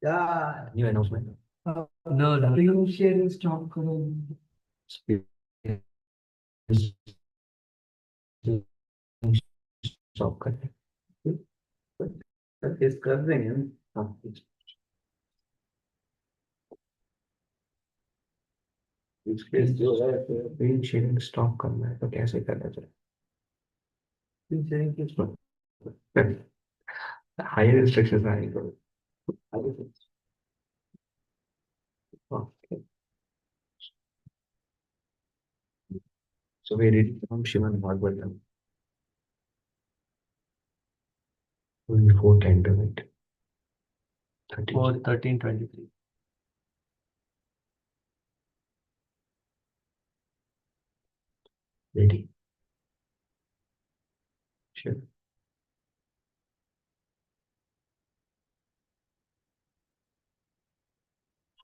Yeah. New announcement. No, screen sharing stop करो. Stop कर दे. Test कर देंगे हम. हाँ. स्क्रीन जो है स्क्रीन शेयरिंग स्टॉप करना है तो कैसे करना चाहिए? स्क्रीन शेयरिंग किस पर. हायर इंस्ट्रक्शंस आएंगे. Okay. So we read from Shivan Bhagavatam. Only 4:10 to it. 4:13:23. Ready? Sure.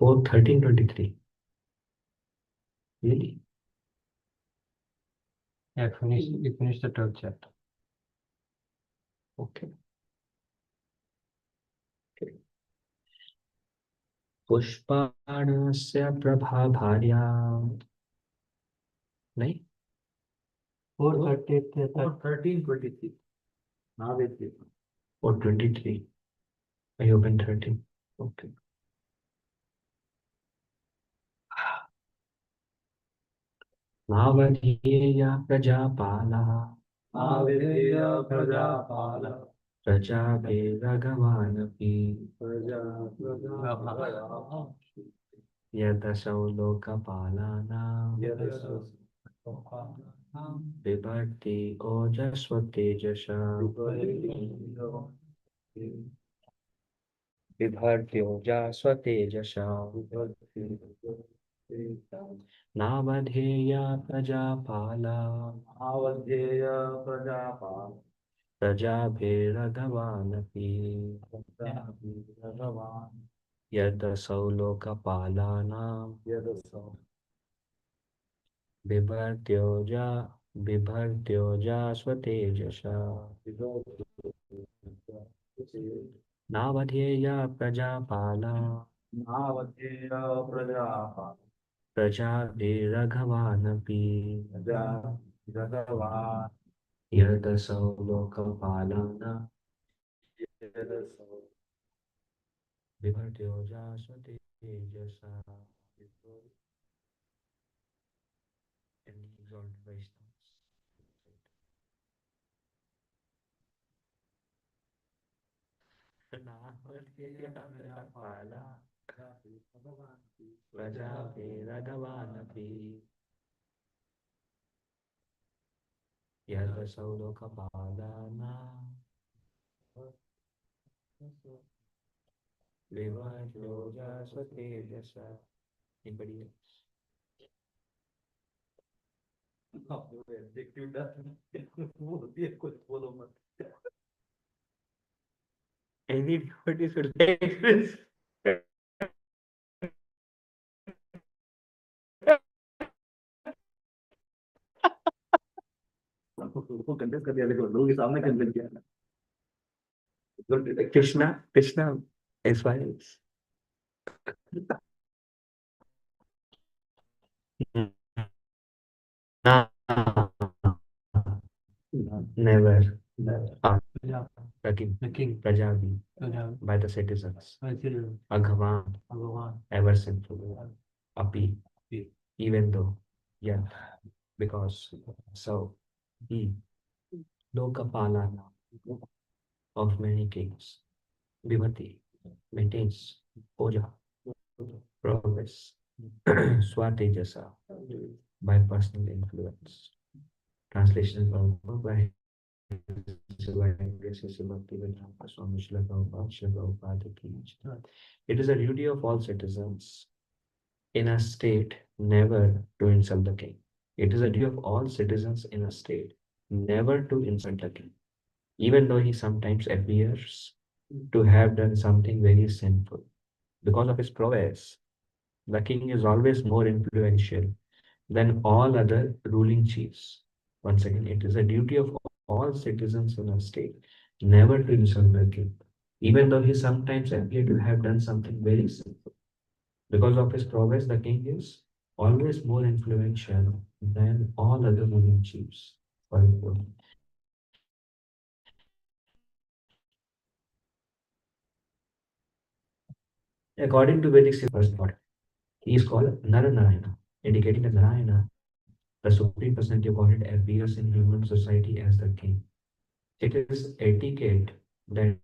4:13:23. Really? Yeah, finish the third chapter. Okay. Okay. पुष्पाणस्य प्रभाभार्या. नहीं. 4:30. 4:13:23. Now they see. Or 23. I open 13. Okay. नावधीया प्रजापालः. आविधेय प्रजापाल. प्रजाभिरगवानपि. प्रजा. यदसौ लोकपालानां. बिभर्ति ओजस्वतेजसा. बिभर्त्योजस्वतेजसा. नावधेया प्रजापाला. अवधेय प्रजापाल. प्रजाभिरगवानपि. भगवान. यदसौ लोकपालानां. यदसौ. बिभर्त्योजा बिभर्त्योजा स्वतेजसा. नावधेया प्रजापाला. नावधेय प्रजापाल. प्रजाभिरघवानपि. प्रजा. भगवान. यदसौ लोकपालानां. यदसौ. बिभर्त्योजा स्वतेजसा. And he exalted Vaishnavas. नावधेया प्रजापाला. प्रजाभिरघवानपि. यदसौ लोकपालानां. विभर्त्योजा स्वतेजसा. Anybody else? Anybody should take this. वो contest कर दिया, देखो लोगों के सामने कंटेस्ट किया. Krishna is wise. No, never. The king, Prajabi, by the citizens. Aghavan, ever sinful. Api, even though, yet, because. So, he, Lokapalana, of many kings. Vibhati, maintains. Oja, progress. Swatejasa, by personal influence. Translation by It is a duty of all citizens in a state never to insult the king. It is a duty of all citizens in a state never to insult the king, even though he sometimes appears to have done something very sinful. Because of his prowess, the king is always more influential than all other ruling chiefs. Once again, it is a duty of all citizens in a state never to insult the king, even though he sometimes appeared to have done something very simple. Because of his progress, the king is always more influential than all other ruling chiefs. For example, according to Vedic first god, he is called Naranarayana, indicating that Narayana, the Supreme Personality of Godhead, appears in human society as the king. It is etiquette that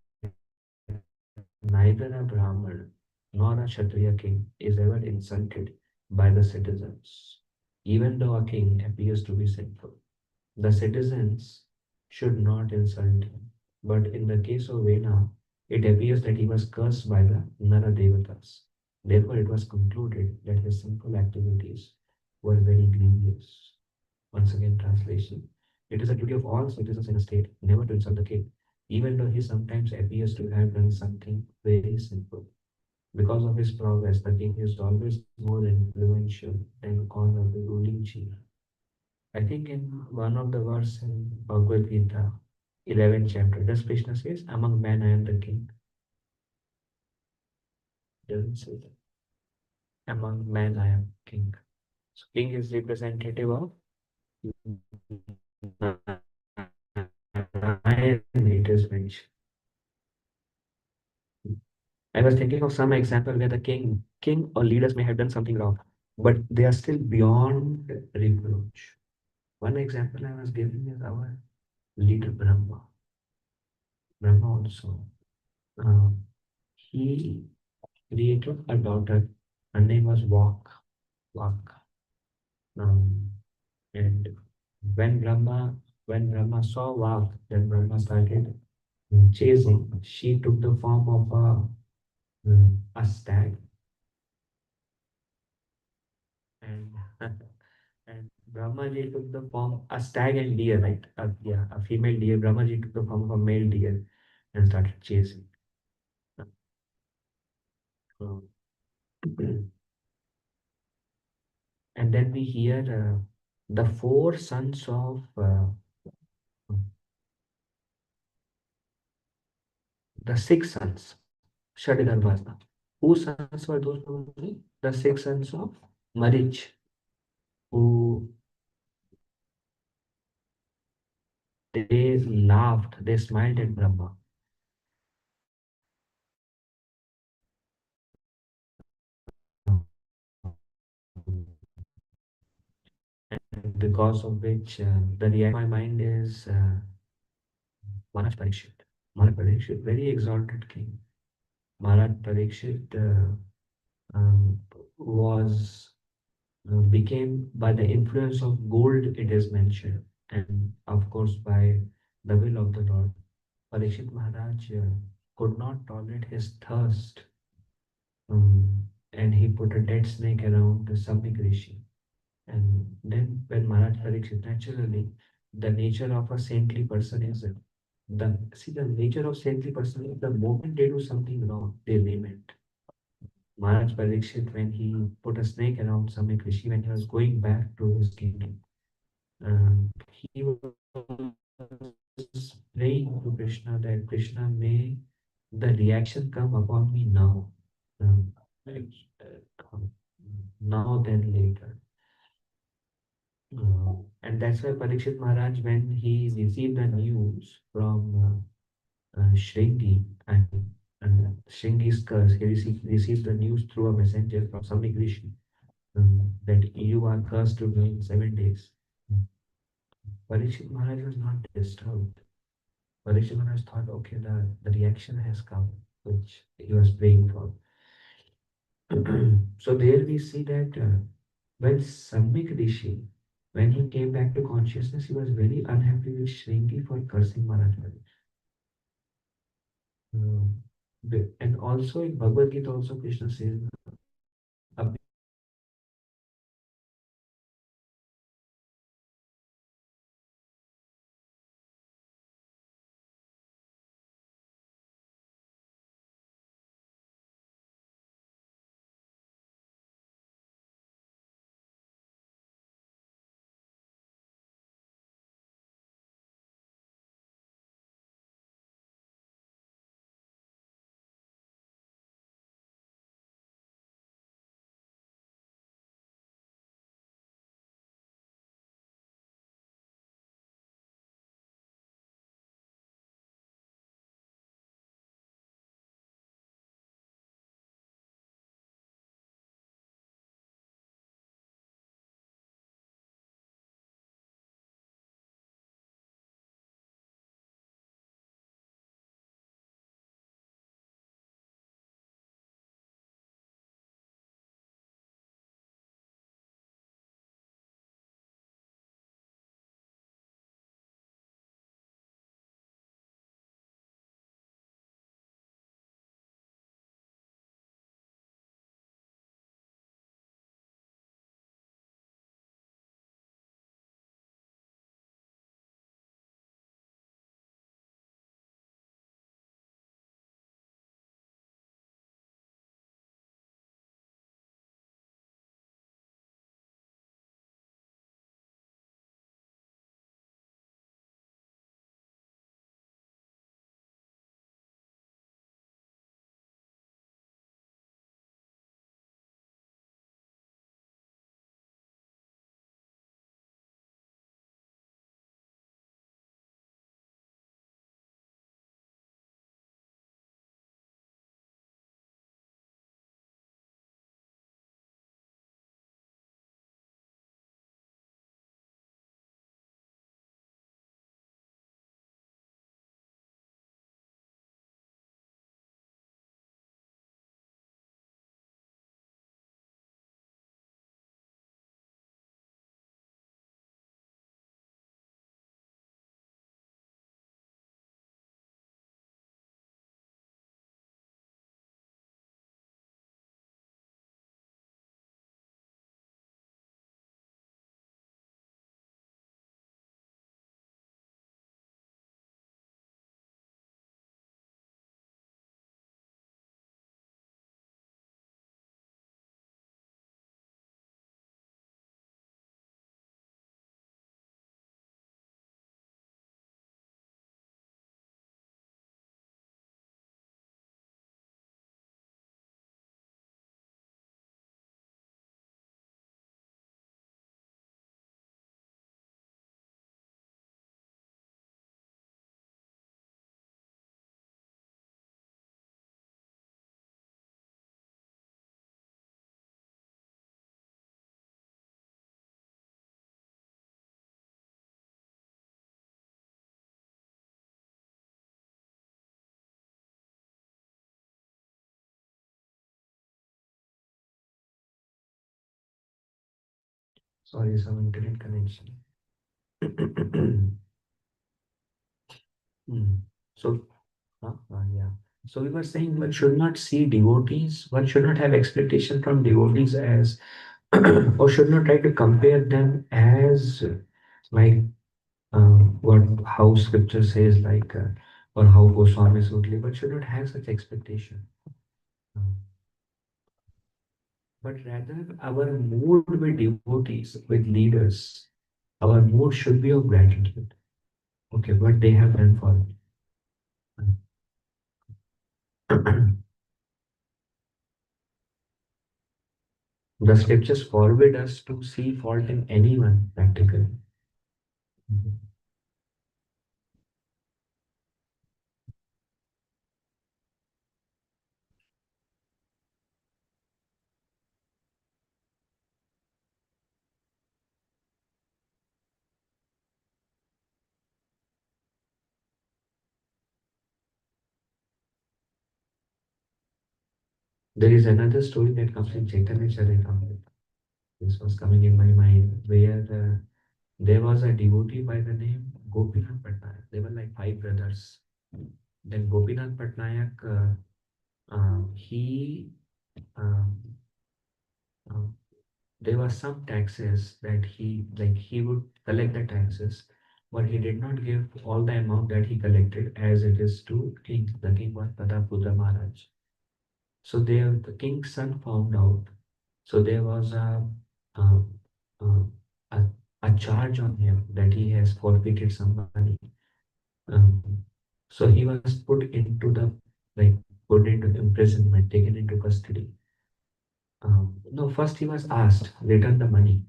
neither a Brahmin nor a Kshatriya king is ever insulted by the citizens, even though a king appears to be sinful. The citizens should not insult him. But in the case of Vena, it appears that he was cursed by the Nara Devatas. Therefore, it was concluded that his sinful activities were very grievous. Once again, translation. It is the duty of all citizens in a state never to insult the king, even though he sometimes appears to have done something very simple. Because of his progress, the king is always more influential than all of the ruling chief. I think in one of the verse in Bhagavad Gita, 11th chapter, does Krishna says, among men I am the king. Doesn't say that. Among men I am king. So king is representative of nine, it is mentioned. I was thinking of some example where the king or leaders may have done something wrong, but they are still beyond reproach. One example I was giving is our leader Brahma. Brahma also. Um, he created a daughter. Her name was Vak. Um, and when Brahma when Brahma saw Vak, then Brahma started chasing. She took the form of a stag, and and Brahmaji took the form a stag and deer, right? Yeah, a female deer. Brahmaji took the form of a male deer and started chasing. Um, and then we hear the four sons of the six sons, Shadidharvasna. Whose sons were those probably? The six sons of Marich, who they laughed, they smiled at Brahma. And because of which the reaction of my mind is Maharaj Parikshit. Maharaj Parikshit, very exalted king. Maharaj Parikshit um, was became by the influence of gold, it is mentioned, and of course by the will of the Lord. Parikshit Maharaj could not tolerate his thirst, and he put a dead snake around the Samik Rishi. And then, when Maharaj Parikshit, naturally, the nature of a saintly person is the nature of saintly person is the moment they do something wrong, they lament. Maharaj Parikshit, when he put a snake around Samik Rishi, when he was going back to his kingdom, he was praying to Krishna that Krishna, may the reaction come upon me now, like, now than later. And that's why Parikshit Maharaj, when he received the news from Shringi and Shringi's curse, he receives the news through a messenger from Samik Rishi, that you are cursed to die in 7 days. Parikshit Maharaj was not disturbed. Parikshit Maharaj thought, okay, the reaction has come, which he was praying for. So there we see that when Samik Rishi, when he came back to consciousness, he was very unhappy with Shringi for cursing Maharaj. And also in Bhagavad Gita, also Krishna says, a Sorry, some internet connection. Hmm. So, yeah. So we were saying one should not see devotees, one should not have expectation from devotees as, or should not try to compare them as like what how scripture says or how Goswamis would live, but should not have such expectation. Um, but rather our mood with devotees, with leaders, our mood should be of gratitude. Okay, what they have done for me. The scriptures forbid us to see fault in anyone practically. There is another story that comes in Chaitanya Charitamrita. This was coming in my mind where there was a devotee by the name Gopinath Patnaik. They were like five brothers. Then Gopinath Patnaik, he um, uh, there were some taxes that he would collect the taxes, but he did not give all the amount that he collected as it is to king. The king was Pratapudra Maharaj. So there, the king's son found out. So there was a, a, a, a charge on him that he has forfeited some money. So he was put into like put into imprisonment, taken into custody. No, first he was asked, return the money.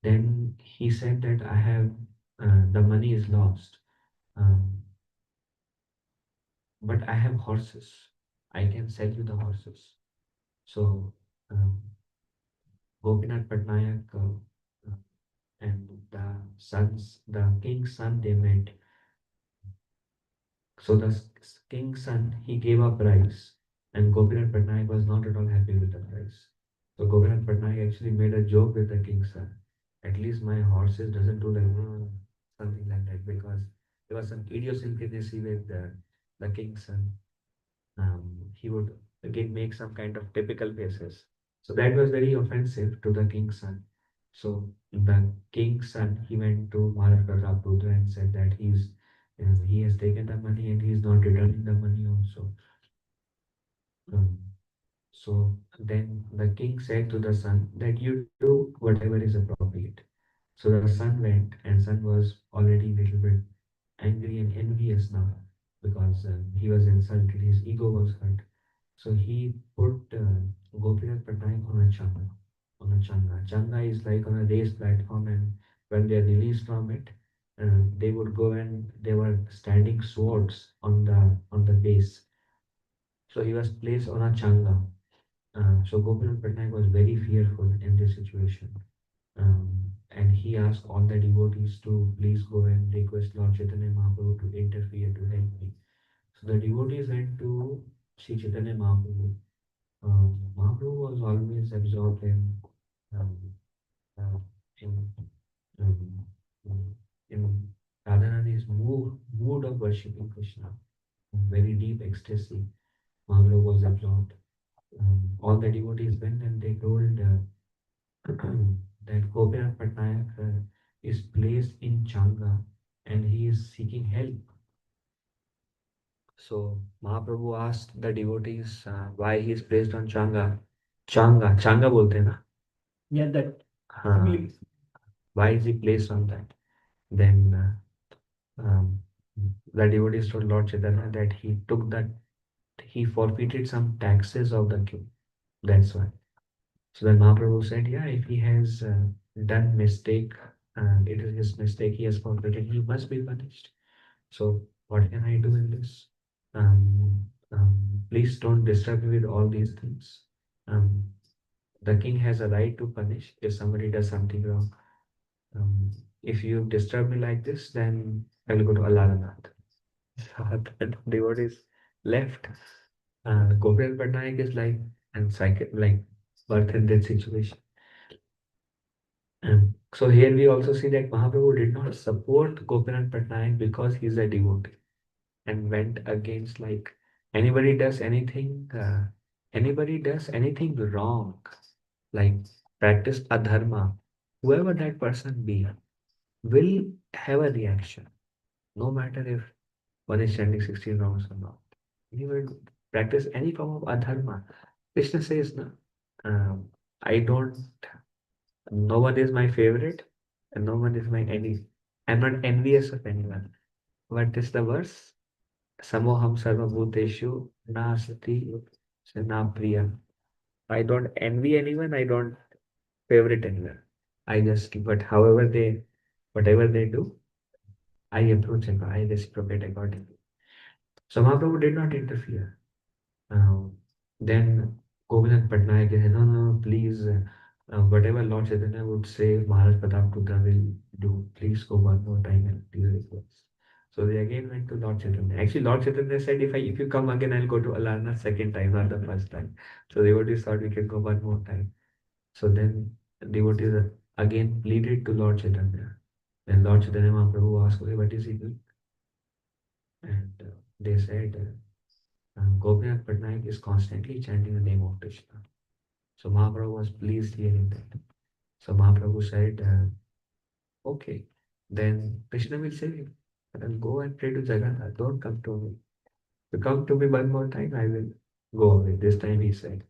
Then he said that I have the money is lost, um, but I have horses. I can sell you the horses. So um, Gopinath Patnaik and the king's son, they met. So the king's son, he gave a price, and Gopinath Patnaik was not at all happy with the price. So Gopinath Patnaik actually made a joke with the king's son. At least my horses doesn't do like something like that, because there was some idiosyncrasy with the king's son. He would again make some kind of typical faces. So that was very offensive to the king's son. So the king's son, he went to Maharaj Pratapudra and said that he has taken the money and he is not returning the money also. Um, so then the king said to the son that you do whatever is appropriate. So the son went, and son was already a little bit angry and envious now because he was insulted, his ego was hurt. So he put Gopinath Patnaik on a changa. On a changa. Changa is like on a raised platform, and when they are released from it, they would go and they were standing swords on the base. So he was placed on a changa. So Gopinath Patnaik was very fearful in this situation. And he asked all the devotees to please go and request Lord Chaitanya Mahaprabhu to interfere to help me. So the devotees went to Sri Chaitanya Mahaprabhu. Mahaprabhu was always absorbed um, uh, in um, in Radharani's mood of worshipping Krishna, very deep ecstasy. Mahaprabhu was absorbed. All the devotees went and they told that Gopinath Patnaik is placed in Changa and he is seeking help. So Mahaprabhu asked the devotees why he is placed on Changa. Changa बोलते हैं ना? Yeah, that हाँ, why is he placed on that? Then the devotees told Lord Chaitanya that he forfeited some taxes of the king. That's why. So then Mahaprabhu said, yeah, if he has done mistake, it is his mistake, he has forfeited, he must be punished. So what can I do in this? Please don't disturb me with all these things. Um, the king has a right to punish if somebody does something wrong. If you disturb me like this, then I will go to Alaranath. The devotees left. Govind Patnaik is like, and like birth and death situation. So here we also see that Mahaprabhu did not support Gopinath Patnaik because he's a devotee and went against like anybody does anything wrong, like practice adharma, whoever that person be, will have a reaction, no matter if one is chanting 16 rounds or not. He will practice any form of adharma. Krishna says, no, I don't, no one is my favorite and no one is my enemy. I'm not envious of anyone. What is the verse? Samoham sarvabhuteshu nasti na priya. I don't envy anyone, I don't favorite anyone. I just, but whatever they do, I approach and I reciprocate accordingly. So Mahaprabhu did not interfere. Then Govindan Patnaik said, no, no, please, whatever Lord Chaitanya would say, Maharaj Pratap Rudra will do. Please go one more time and please request. So they again went to Lord Chaitanya. Actually, Lord Chaitanya said, if you come again, I'll go to Alarna second time, not the first time. So devotees thought we can go one more time. So then devotees again pleaded to Lord Chaitanya. Then Lord Chaitanya Mahaprabhu asked, okay, what is he doing? And they said, Gopinath Patnaik is constantly chanting the name of Krishna. So Mahaprabhu was pleased hearing that. So Mahaprabhu said, okay, then Krishna will say, then go and pray to Jagannath. Don't come to me. If you come to me one more time, I will go away. This time he said.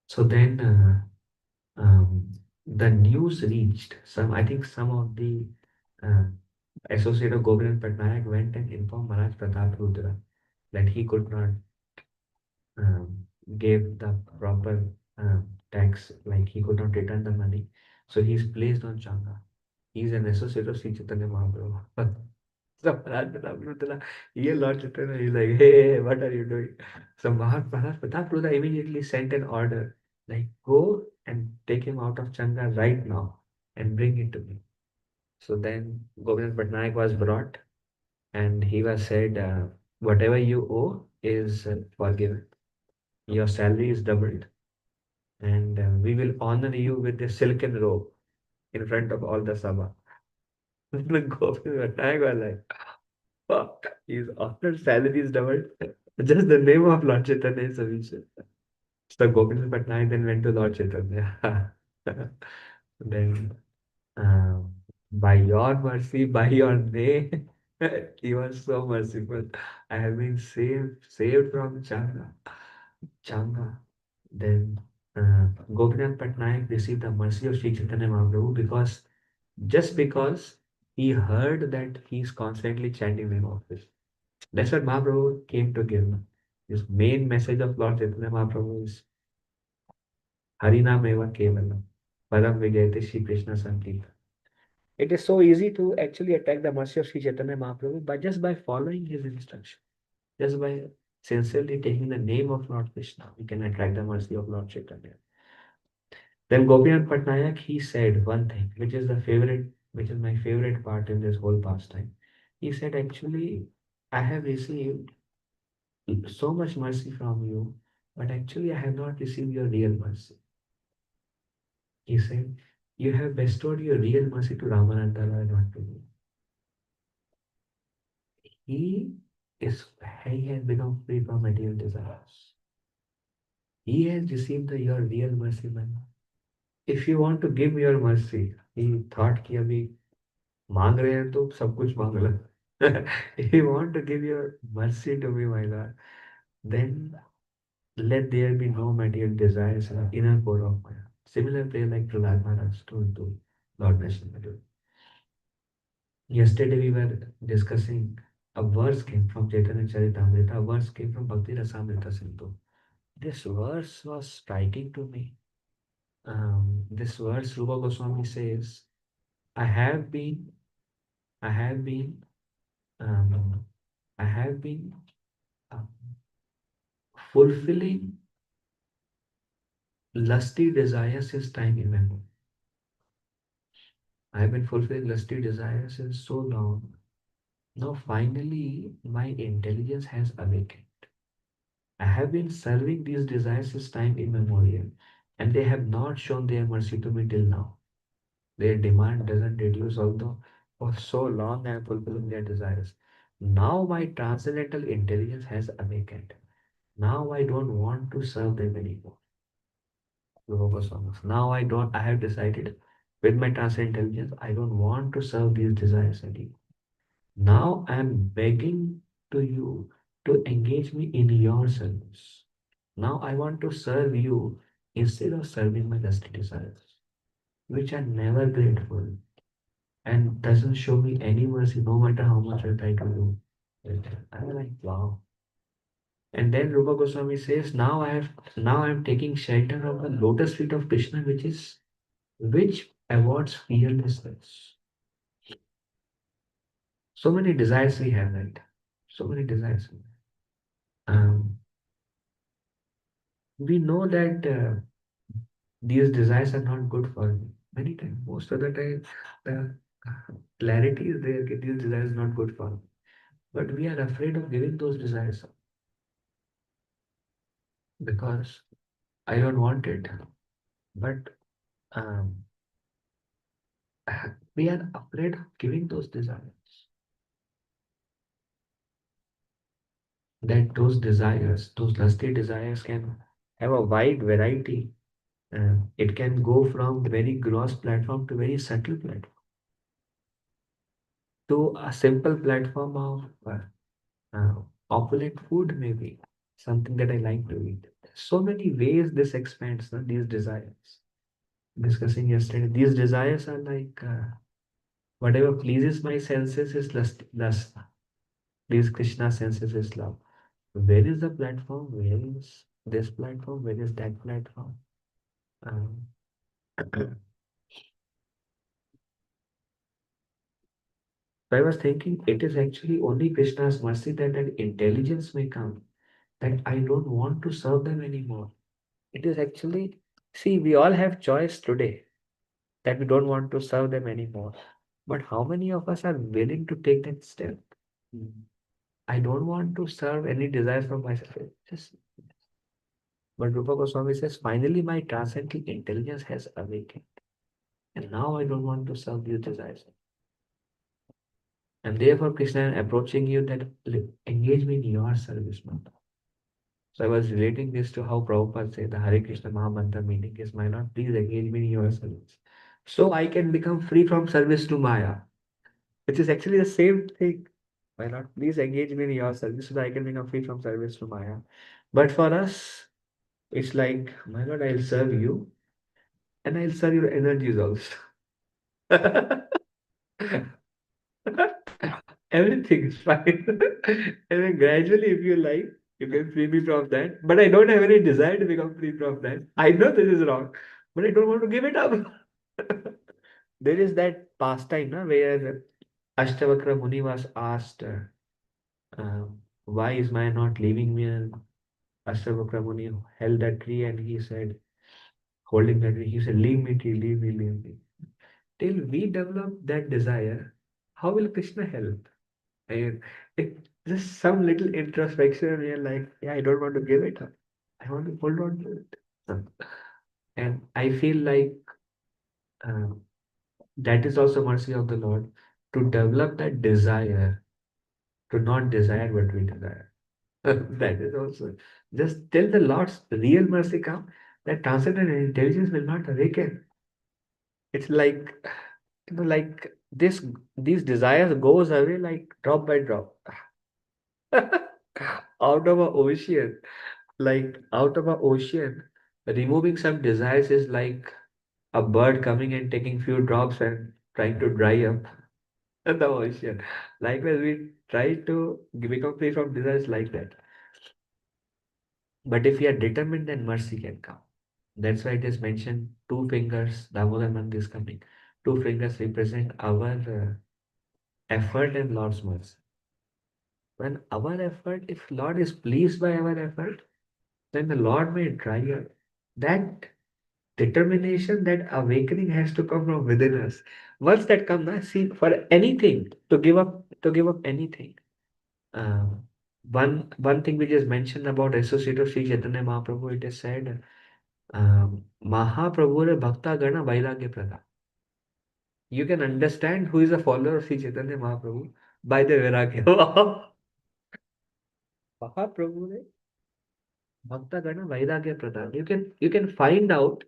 So then the news reached I think some of the uh, associate of Govind Patnaik went and informed Maharaj Pratap Rudra that he could not give the proper tax, like he could not return the money. So he's placed on Changa. He's an associate of Sri Chaitanya Mahaprabhu. So Maharaj Pratap Rudra, here Lord Chaitanya, he's like, hey, what are you doing? So Maharaj Pratap Rudra immediately sent an order, like, go and take him out of Changa right now and bring it to me. So then Govind Patnaik was brought and he was said, whatever you owe is forgiven. Your salary is doubled and we will honor you with the silken robe in front of all the Sabha. The Govind Patnaik was like, fuck, his honored salary is doubled. Just the name of Lord Chaitanya is sufficient. So Govind Patnaik then went to Lord Chaitanya. Then, by your mercy, by your name, you are so merciful. I have been saved from Changa. Changa. Then Gopinath Patnaik received the mercy of Sri Chaitanya Mahaprabhu because he heard that he's constantly chanting the name of Krishna. That's what Mahaprabhu came to give. His main message of Lord Chaitanya Mahaprabhu is Harinam eva kevalam. Param Vijayate Shri Krishna Sankirtan. It is so easy to actually attack the mercy of Sri Chaitanya Mahaprabhu by just by following his instruction. Just by sincerely taking the name of Lord Krishna, we can attract the mercy of Lord Chaitanya. Then Gopinath Patnaik, he said one thing, which is my favorite part in this whole pastime. He said, actually, I have received so much mercy from you, but actually I have not received your real mercy. He said, you have bestowed your real mercy to Ramananda Roy, not to me. He he has become free from material desires. He has received your real mercy, man. If you want to give your mercy, he thought कि अभी मांग रहे हैं तो सब कुछ मांग लो. If you want to give your mercy to me, my Lord, then let there be no material desires in the inner core of my heart. Similar prayer like Prahlad Maharaj told to Lord Vishnu. Yesterday we were discussing a verse came from Chaitanya Charitamrita, a verse came from Bhakti Rasamrita Sindhu. This verse was striking to me. This verse, Rupa Goswami says, I have been, I have been, um, I have been uh, fulfilling lusty desires since time immemorial. I have been fulfilling lusty desires since so long. Now finally my intelligence has awakened. I have been serving these desires since time immemorial. and they have not shown their mercy to me till now. Their demand doesn't reduce, although for so long I am fulfilling their desires. Now my transcendental intelligence has awakened. Now I don't want to serve them anymore. Now I have decided with my transcendental intelligence, I don't want to serve these desires anymore. Now I am begging to you to engage me in your service. Now I want to serve you instead of serving my lusty desires, which are never grateful and doesn't show me any mercy no matter how much I try to do it. I'm like, wow. And then Rupa Goswami says, now I am taking shelter of the lotus feet of Krishna, which awards fearlessness. So many desires we have, right? So many desires. We know that these desires are not good for me. Many times, most of the time, the clarity is there that these desires are not good for me. But we are afraid of giving those desires up because I don't want it. But um, we are afraid of giving those desires. That those desires, those lusty desires, can have a wide variety. It can go from very gross platform to very subtle platform to a simple platform of uh, opulent food, maybe something that I like to eat. So many ways this expands, no, these desires. Discussing yesterday, these desires are like whatever pleases my senses is lust. These Krishna senses is love. Where is the platform? Where is this platform? Where is that platform? Um, so I was thinking it is actually only Krishna's mercy that that intelligence may come, that I don't want to serve them anymore. It is actually, see, we all have choice today that we don't want to serve them anymore. But how many of us are willing to take that step? Mm. I don't want to serve any desires from myself. Just, but Rupa Goswami says, finally my transcendental intelligence has awakened. And now I don't want to serve these desires. And therefore, Krishna, I am approaching you that engage me in your service mantra. So I was relating this to how Prabhupada said the Hare Krishna Mahamantra meaning is, my Lord, please engage me in your service. So I can become free from service to Maya, which is actually the same thing. Why not? Please engage me in your service so that I can become free from service to Maya. But for us, it's like, my Lord, I'll serve you and I'll serve your energies also. Everything is fine. And then gradually, if you like, you can free me from that. But I don't have any desire to become free from that. I know this is wrong, but I don't want to give it up. There is that pastime, na, where Ashtavakra Muni was asked, why is Maya not leaving me? And Ashtavakra Muni held that tree and he said, holding that tree, he said, leave me, tree, leave me, leave me. Till we develop that desire, how will Krishna help? And it just some little introspection, and you're like, yeah, I don't want to give it up. I want to hold on to it. And I feel like uh, that is also mercy of the Lord to develop that desire to not desire what we desire. That is also just till the Lord's real mercy come, that transcendental intelligence will not awaken. It's like like these desires goes away like drop by drop out of a ocean. Like out of a ocean, removing some desires is like a bird coming and taking few drops and trying to dry up the ocean. Likewise, we try to become free from desires like that. But if we are determined, then mercy can come. That's why it is mentioned two fingers, Damodar month is coming. Two fingers represent our effort and Lord's mercy. When our effort, if Lord is pleased by our effort, then the Lord may try us. That determination, that awakening has to come from within us. Once that comes, na, see, for anything, to give up anything. Uh, one thing which is mentioned about associate of Sri Chaitanya Mahaprabhu, it is said, Mahaprabhu Bhakta Gana Vairagya Prada. You can understand who is a follower of Sri Chaitanya Mahaprabhu by the Vairagya. Mahaprabhu Bhakta Gana Vairagya Prada. You can find out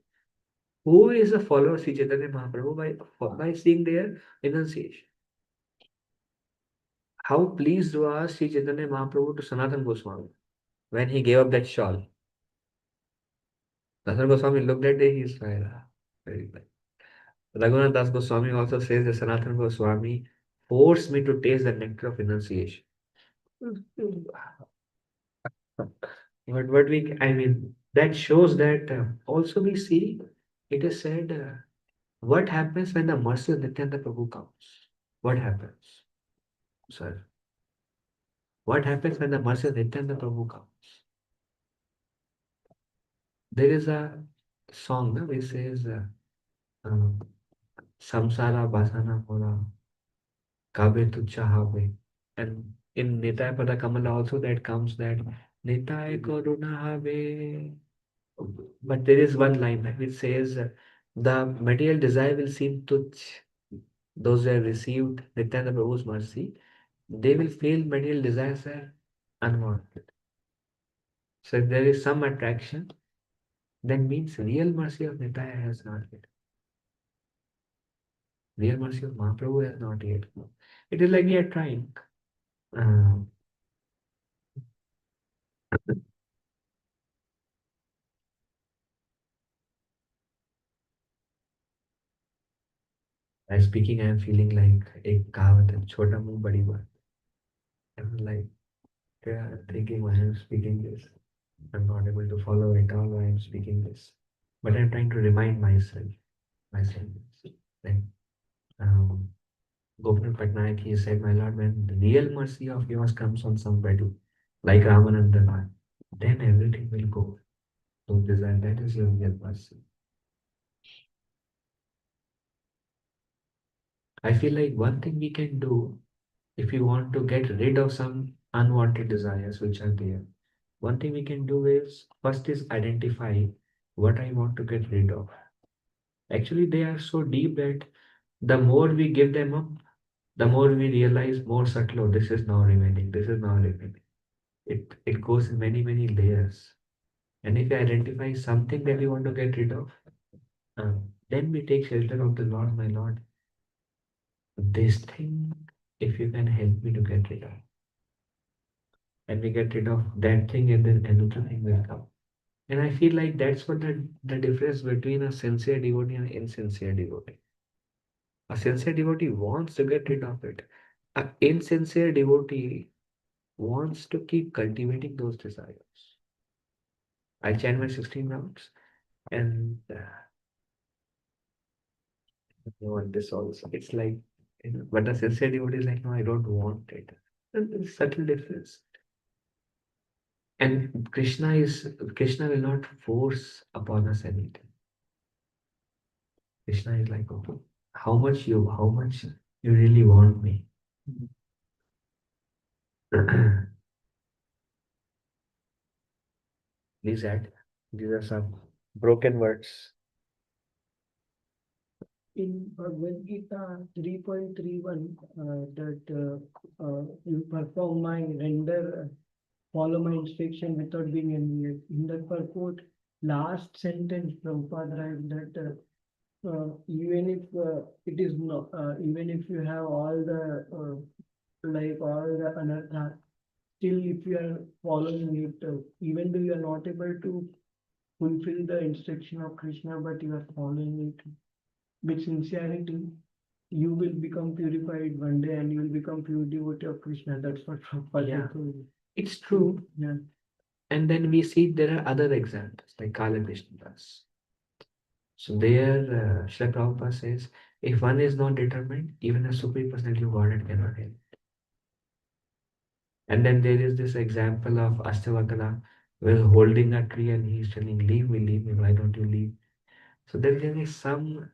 who is a follower of Sri Chaitanya Mahaprabhu by seeing their enunciation. How pleased was Sri Chaitanya Mahaprabhu to Sanatana Goswami when he gave up that shawl. Sanatana Goswami looked at it, he smiled. Very nice. Raghunath Das Goswami also says that Sanatana Goswami forced me to taste the nectar of enunciation. But I mean, that shows that also we see it is said, what happens when the mercy of Nityananda Prabhu comes? What happens, sir? What happens when the mercy of Nityananda Prabhu comes? There is a song no, which says, um, Samsara Basana Mora Kabe Tucha Have. And in Nitai Pada Kamala also that comes that Nitai Koruna Have. But there is one line which says, the material desire will seem tuch. Those who have received Nityananda Prabhu's mercy, they will feel material desires are unwanted. So if there is some attraction, then means real mercy of Nitya has not yet. Real mercy of Mahaprabhu has not yet come. It is like we are trying. Uh, by speaking, I am feeling like a kahavat hai, chota muh badi baat. I'm like thinking why I'm speaking this. I'm not able to follow it all why I'm speaking this. But I'm trying to remind myself. Like um, Gopinath Patnaik, he said, my Lord, when the real mercy of yours comes on somebody, like Ramananda, then everything will go. So desire, that is your real mercy. I feel like one thing we can do if we want to get rid of some unwanted desires which are there, one thing we can do is first is identify what I want to get rid of. Actually, they are so deep that the more we give them up, the more we realize more subtle, oh, this is now remaining, this is now remaining. It goes in many layers. And if you identify something that you want to get rid of, then we take shelter of the Lord, my Lord. This thing, if you can help me to get rid of, and we get rid of that thing, and then another thing will come. And I feel like that's what the difference between a sincere devotee and an insincere devotee. A sincere devotee wants to get rid of it. An insincere devotee wants to keep cultivating those desires. I chant my 16 rounds and I want this also. It's like, but the sincere devotee is like, no, I don't want it. And there's subtle difference. And Krishna will not force upon us anything. Krishna is like, okay, how much you really want me. Please add. These are some broken words. In Bhagavad Gita 3.31, you perform my render, follow my instruction without being envious. In that purport, last sentence Prabhupada writes that even if it is not, even if you have all the like all the anartha, still if you are following it, even though you are not able to fulfill the instruction of Krishna, but you are following it with sincerity, you will become purified one day and you will become pure devotee of Krishna. That's what Prabhupada Yeah. told. It's true. Yeah. And then we see there are other examples like Kala Krishna Das. So there, Srila Prabhupada says, if one is not determined, even a supreme personality of Godhead cannot help. And then there is this example of Astavakala, where holding a tree and he's telling, leave me, why don't you leave? So there is some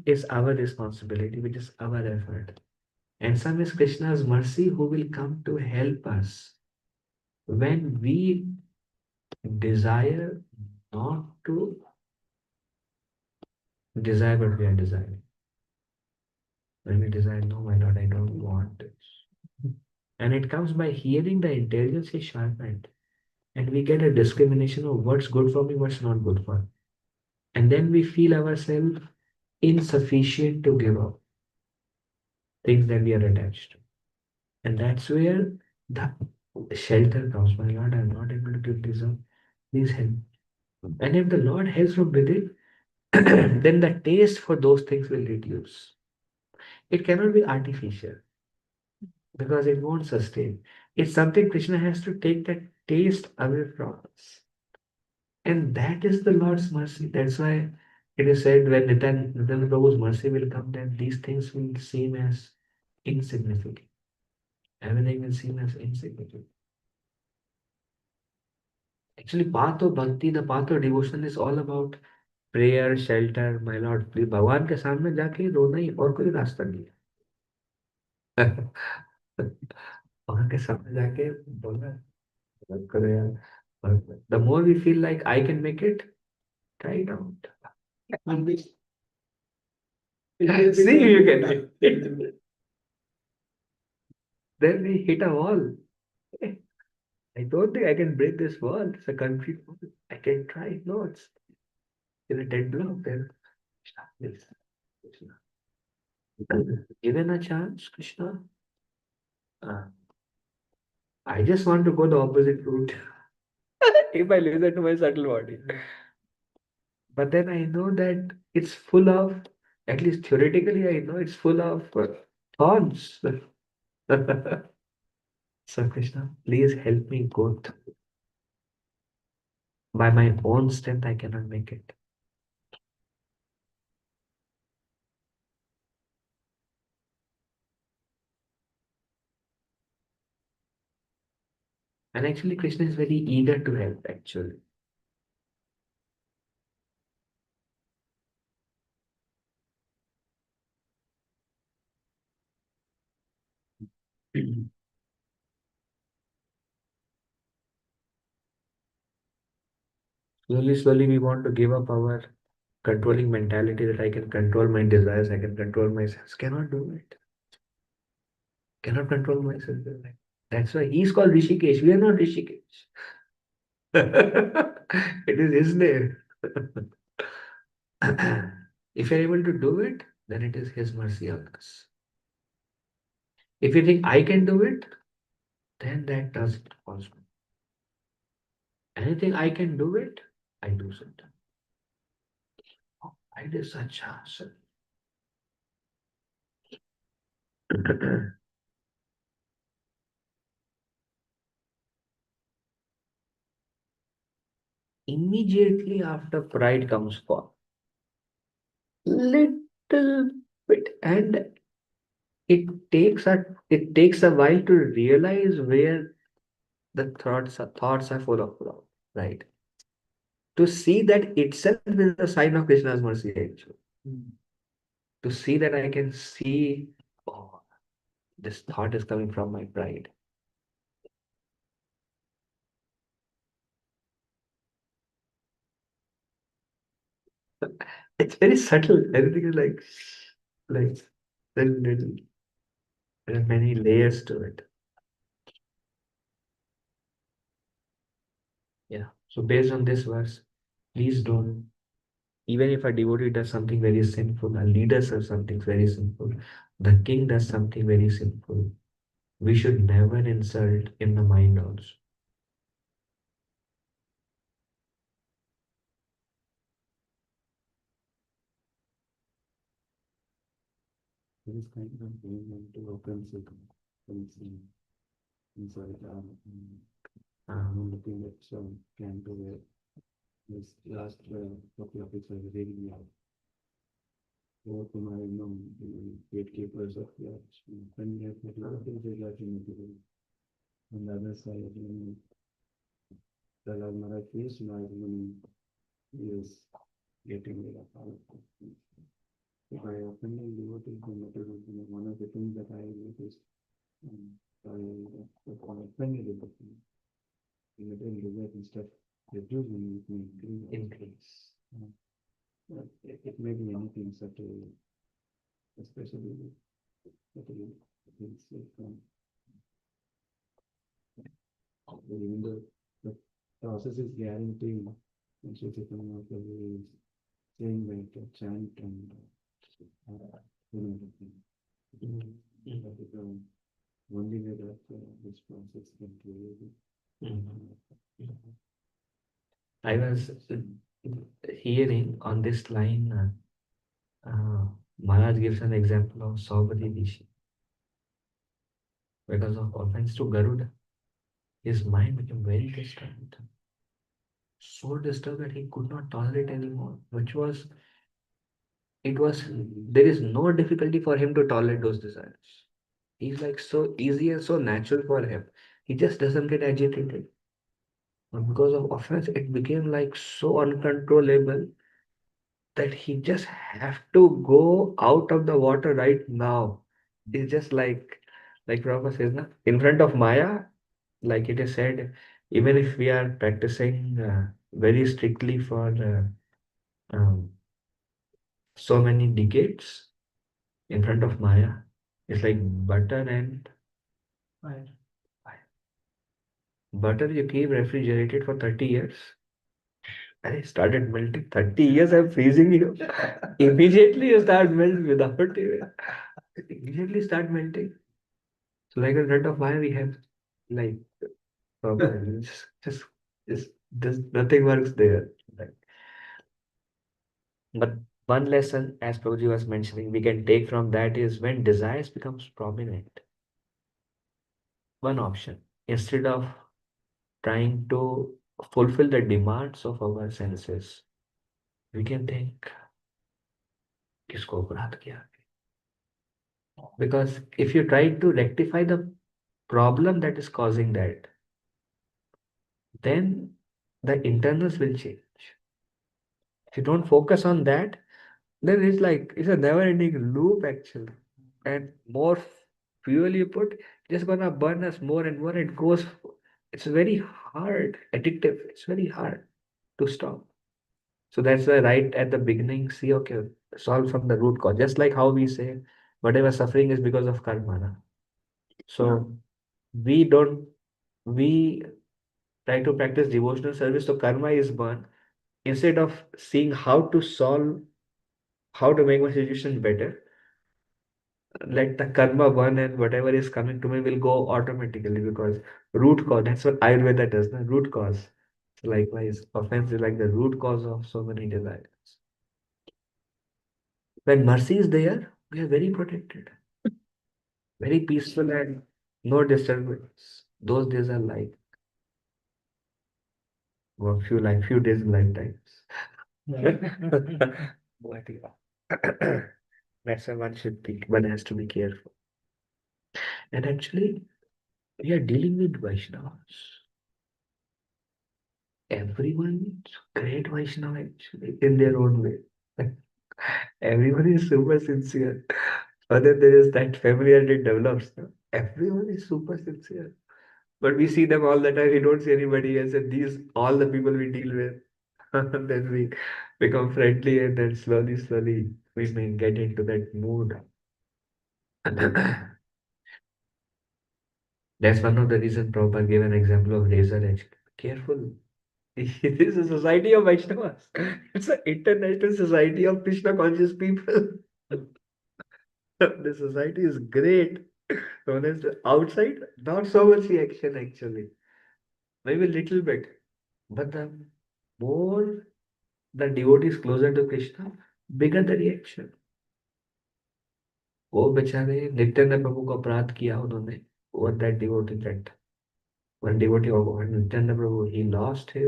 is our responsibility, which is our effort. And some is Krishna's mercy who will come to help us when we desire not to desire what we are desiring. When we desire, no, my Lord, I don't want this. And it comes by hearing the intelligence is sharpened. And we get a discrimination of what's good for me, what's not good for me. And then we feel ourselves insufficient to give up things that we are attached to. And that's where the shelter comes. My Lord, I'm not able to give this up. Please help. And if the Lord helps from within, then the taste for those things will reduce. It cannot be artificial because it won't sustain. It's something Krishna has to take that taste away from us. And that is the Lord's mercy. That's why it is said when Nityan Prabhu's mercy will come, then these things will seem as insignificant. Everything will seem as insignificant. Actually, path of bhakti, the path of devotion is all about prayer, shelter, my Lord. Please, भगवान के सामने जाके रोना ही और कोई रास्ता नहीं है. भगवान के सामने जाके बोलना मत करो यार. The more we feel like I can make it, try it out. And we- See if you can make it. Then we hit a wall. I don't think I can break this wall. It's a concrete wall. I can try. No, it's a dead block there. Yes. Given a chance, Krishna, uh, I just want to go the opposite route. If I listen to my subtle body. But then I know that it's full of, at least theoretically, I know it's full of thorns. So, Krishna, please help me go through. By my own strength, I cannot make it. And actually, Krishna is very eager to help, actually. Slowly, slowly, we want to give up our controlling mentality that I can control my desires, I can control myself. Cannot do it. Cannot control myself. That's why he's called Rishikesh. We are not Rishikesh. It is his name. If you're able to do it, then it is his mercy on us. If you think I can do it, then that doesn't also. Anything I can do it, I do sometimes. Oh, I did such a Immediately after pride comes fall. Little bit. And it takes a while to realize where the thoughts are full of love, right? To see that itself is a sign of Krishna's mercy, actually. To see that I can see, oh, this thought is coming from my pride. It's very subtle. Everything is like little, there are many layers to it. Yeah. So based on this verse, please don't, even if a devotee does something very sinful, a leader does something very sinful, the king does something very sinful, we should never insult in the mind also. It is kind of going into open circle. Inside, I'm looking at some can do it. This last couple of weeks I was reading out. Both of my gatekeepers of the when you have a lot of things that you need to do. On the other side, the Lord Maharaj is not even is getting rid of all of things. If I offending devotees, then one of the things that I noticed, I offended the person. You know, result and stuff. reduce and it may increase. increase. It may be anything subtle, especially subtle things like even the process is guaranteed. And so Chaitanya Prabhu is saying that chant and everything. That is the only way that this process can really I was hearing on this line, Maharaj gives an example of Saubhati Rishi. Because of offense to Garuda, his mind became very disturbed. So disturbed that he could not tolerate anymore, there is no difficulty for him to tolerate those desires. He's like so easy and so natural for him. He just doesn't get agitated. But because of offense, it became like so uncontrollable that he just have to go out of the water right now. It's just like Prabhupada says, na, in front of Maya, like it is said, even if we are practicing very strictly for so many decades in front of Maya, it's like butter and Fire. butter you keep refrigerated for 30 years. And it started melting. 30 years I'm freezing you. Immediately you start melting without even. Immediately start melting. So like in front of Maya we have like just, just there's nothing works there. Like, but one lesson, as Prabhuji was mentioning, we can take from that is when desires becomes prominent, one option, instead of trying to fulfill the demands of our senses, we can think, किसको अपराध किया? Because if you try to rectify the problem that is causing that, then the internals will change. If you don't focus on that, then it's a never-ending loop actually. And more fuel you put, just gonna burn us more and more. It goes. It's very hard, addictive. It's very hard to stop. So that's why right at the beginning, see, okay, solve from the root cause. Just like how we say, whatever suffering is because of karma. Na? So we don't we try to practice devotional service, so karma is burned. Instead of seeing how to make my situation better, let the karma burn and whatever is coming to me will go automatically because root cause, that's what Ayurveda does, the root cause. So likewise, offense is like the root cause of so many desires. When mercy is there, we are very protected, very peaceful and no disturbance. Those days are like few days in lifetimes. But yeah. That's why one has to be careful. And actually, we are dealing with Vaishnavas. Everyone's great Vaishnava actually in their own way. Everyone is super sincere. Other there is that familiarity develops. No? Everyone is super sincere. But we see them all the time. We don't see anybody else. And these all the people we deal with. Then we become friendly and then slowly we may get into that mood. That's one of the reasons Prabhupada gave an example of razor edge. Careful. It is a society of Vaishnavas. It's an international society of Krishna conscious people. The society is great. Honest, outside, not so much reaction actually. Maybe a little bit. But the more the devotee is closer to Krishna, bigger the reaction. वो बेचारे नित्यानंद प्रभु को अपराध किया उन्होंने. What that devotee did. One devotee of Nityananda Prabhu, he lost he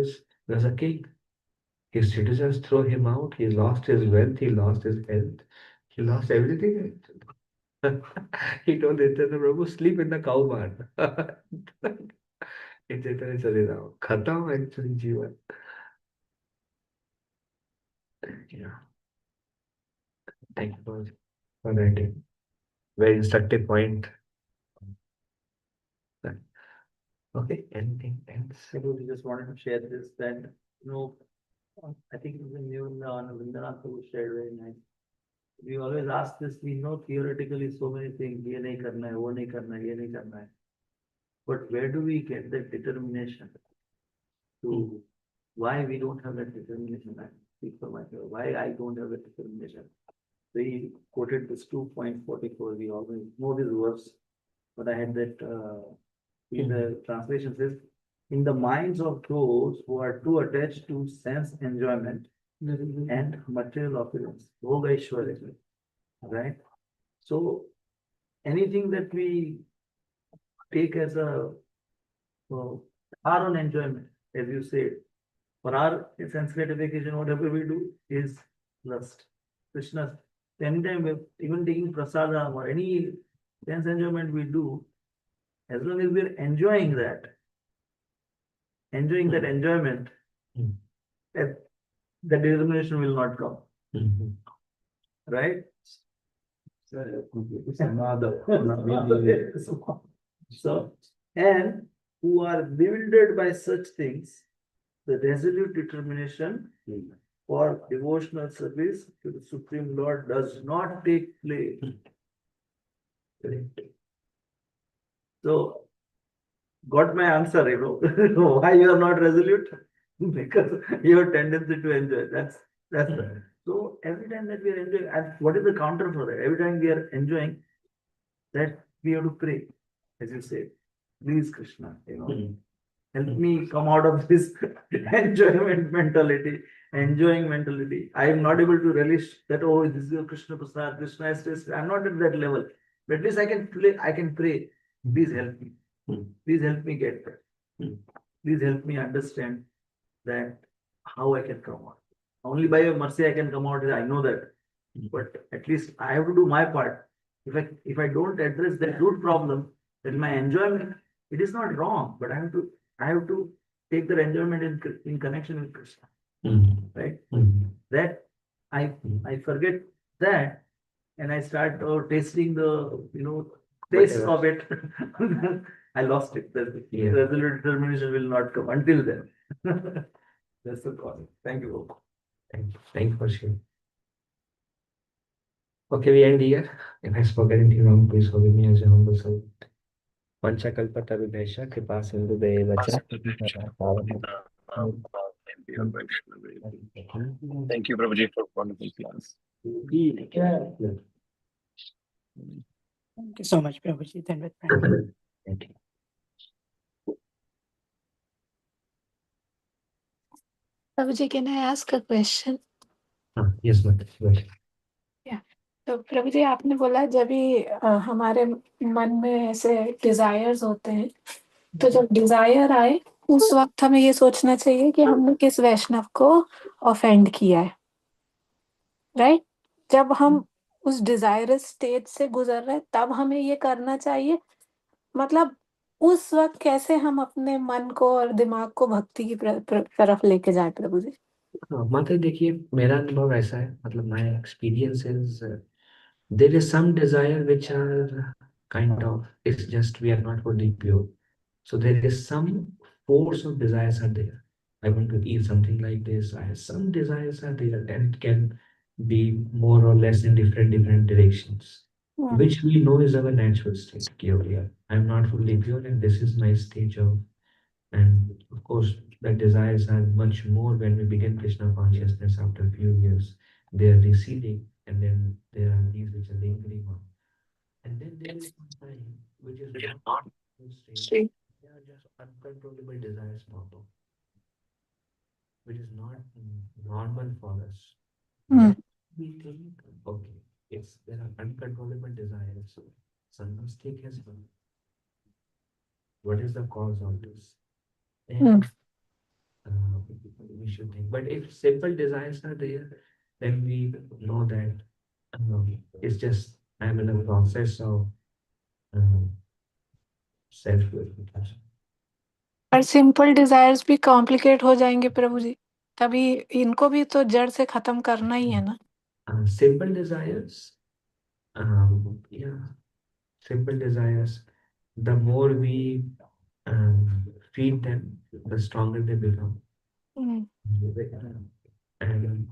was a king. His citizens threw him out. He lost his wealth. He lost his health. He lost everything. He told Nityananda Prabhu, sleep in the cow barn. Chaitanya Charitamrita. Khatam actually Jivan. Yeah. Thank you for that very instructive point. Okay, anything else? Prabhuji just wanted to share this that, you know, I think even you and Vrindavan Prabhu shared very nice. We always ask this, we know theoretically so many things, ये नहीं करना है, वो नहीं करना है, ये नहीं करना है. But where do we get that determination to why we don't have that determination? I speak for myself. Why I don't have that determination? We quoted this 2.44. We always know this verse, but I had that in the translation says, in the minds of those who are too attached to sense enjoyment and material opulence, Bhoga Ishwarya, right? So anything that we take as a our own enjoyment, as you said, for our sense gratification, whatever we do is lust. Krishna, anytime even taking prasadam or any sense enjoyment we do, as long as we're enjoying that enjoyment, that the determination will not come. Right? So, and who are bewildered by such things, the resolute determination for devotional service to the Supreme Lord does not take place. So, got my answer, why you are not resolute? Because your tendency to enjoy. That's right. So every time that we are enjoying, and what is the counter for that? Every time we are enjoying, that we have to pray, as you say, please Krishna, help me come out of this enjoyment mentality, enjoying mentality. I am not able to relish that, oh, this is your Krishna Prasad, Krishna is this. I'm not at that level. But at least I can pray. Please help me. Please help me get there. Please help me understand that how I can come out. Only by your mercy I can come out. I know that. But at least I have to do my part. If I don't address that root problem, then my enjoyment, it is not wrong, but I have to take the enjoyment in connection with Krishna. Right? That I forget that, and I start tasting the taste of it. I lost it. The resolute determination will not come until then. That's the cause. Thank you. Thank you for sharing. Okay, we end here. If I spoke anything wrong, please forgive me as a humble servant. Panchakalpatarubhesha kripa sindhu devacha. Thank you, Prabhuji, for wonderful class. Thank you so much, Prabhuji. Thank you. Prabhuji, can I ask a question? Yes, Mataji. तो प्रभु जी आपने बोला जब भी हमारे मन में ऐसे desires होते हैं तो जब डिजायर आए उस वक्त हमें ये सोचना चाहिए कि हमने किस वैष्णव को ऑफेंड किया है, राइट? जब हम उस डिजायरस स्टेज से गुजर रहे तब हमें ये करना चाहिए, मतलब उस वक्त कैसे हम अपने मन को और दिमाग को भक्ति की तरफ लेके जाए प्रभु जी? माता देखिए, मेरा अनुभव ऐसा है, मतलब my experience is there is some desire which are kind of, it's just we are not fully pure. So there is some force of desires are there. I want to eat something like this. I have some desires are there and can be more or less in different directions, which we know is our natural state. Okay, I'm not fully pure and this is my stage of, and of course the desires are much more when we begin Krishna consciousness. After a few years they are receding, and then there are these which are lingering on, and then there is some time which is not state. They are just uncontrollable desires pop up, which is not normal for us. We think, okay, it's there are uncontrollable desires. Some mistake has been. What is the cause of this? And we should think. But if simple desires are there, then we know that it's just I'm in a process of self-purification. पर simple desires भी complicate हो जाएंगे प्रभु जी, तभी इनको भी तो जड़ से खत्म करना ही है ना. Simple desires, yeah, simple desires. The more we feed them, the stronger they become. Mm. And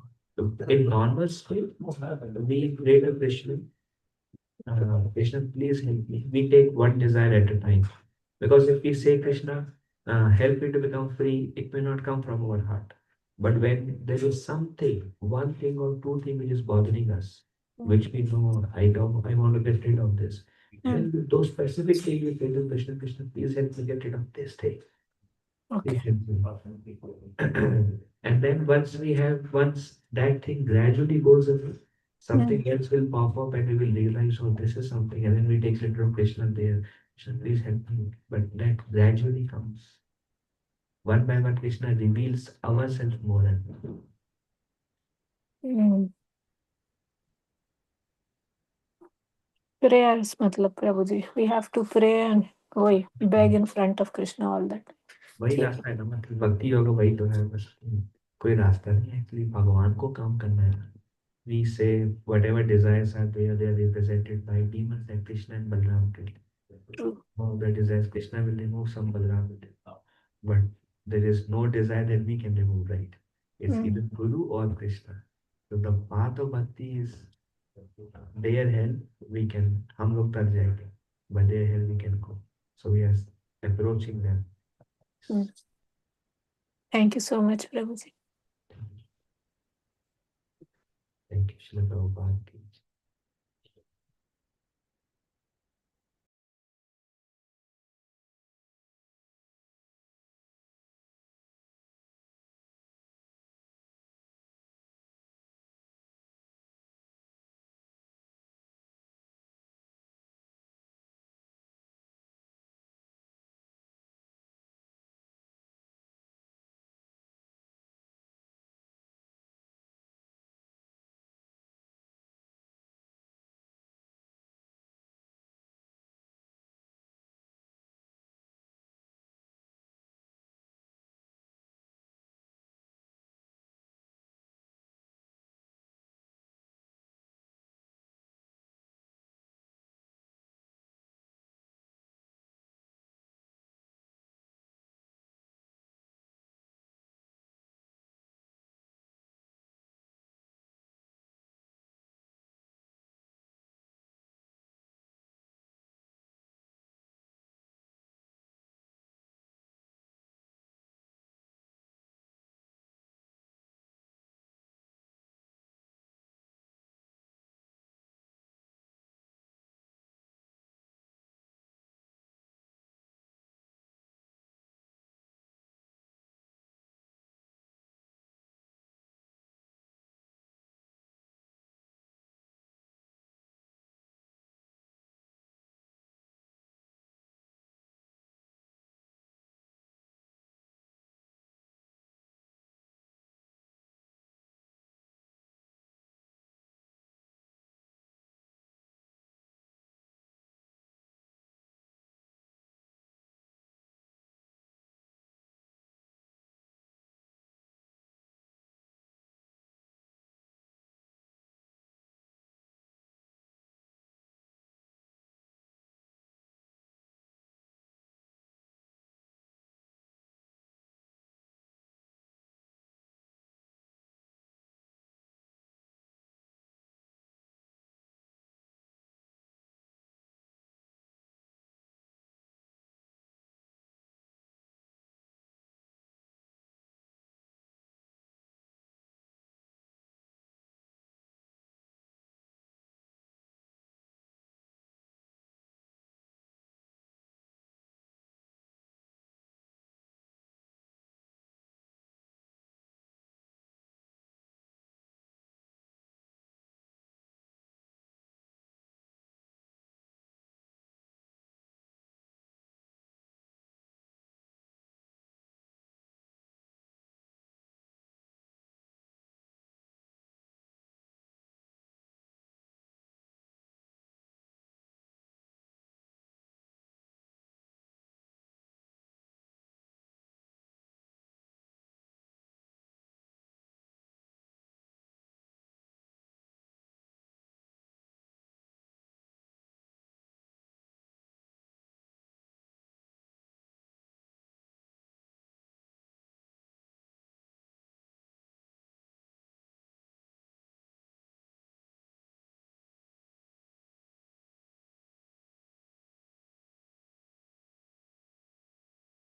in normal state, we pray to Krishna, Krishna, please help me. We take one desire at a time. Because if we say, Krishna, help me to become free, it may not come from our heart. But when there is something, one thing or two things which is bothering us, which we know, I want to get rid of this. And those specific things we pray to Krishna, Krishna, please help me get rid of this thing. Okay. And then once that thing gradually goes away, something else will pop up and we will realize, oh, this is something, and then we take it from Krishna there. Krishna, please help me. But that gradually comes. One by one, Krishna reveals ourselves more and more. Mm. Prayers, matlab Prabhuji. We have to pray and beg in front of Krishna all that. वही ठीक रास्ता है ना, मतलब भक्ति योग वही तो है बस, कोई रास्ता नहीं है, एक्चुअली भगवान को काम करना है. We say whatever desires are there, they are represented by demons like Krishna and Balaram did. True. All the desires Krishna will remove, some Balaram will remove. But there is no desire that we can remove, right? It's either Guru or Krishna. So the path of bhakti is their help. We can, हम लोग तर जाएंगे, but their help we can go. So we are approaching them. Thank you so much, Prabhuji. Thank you, Srila Prabhupada.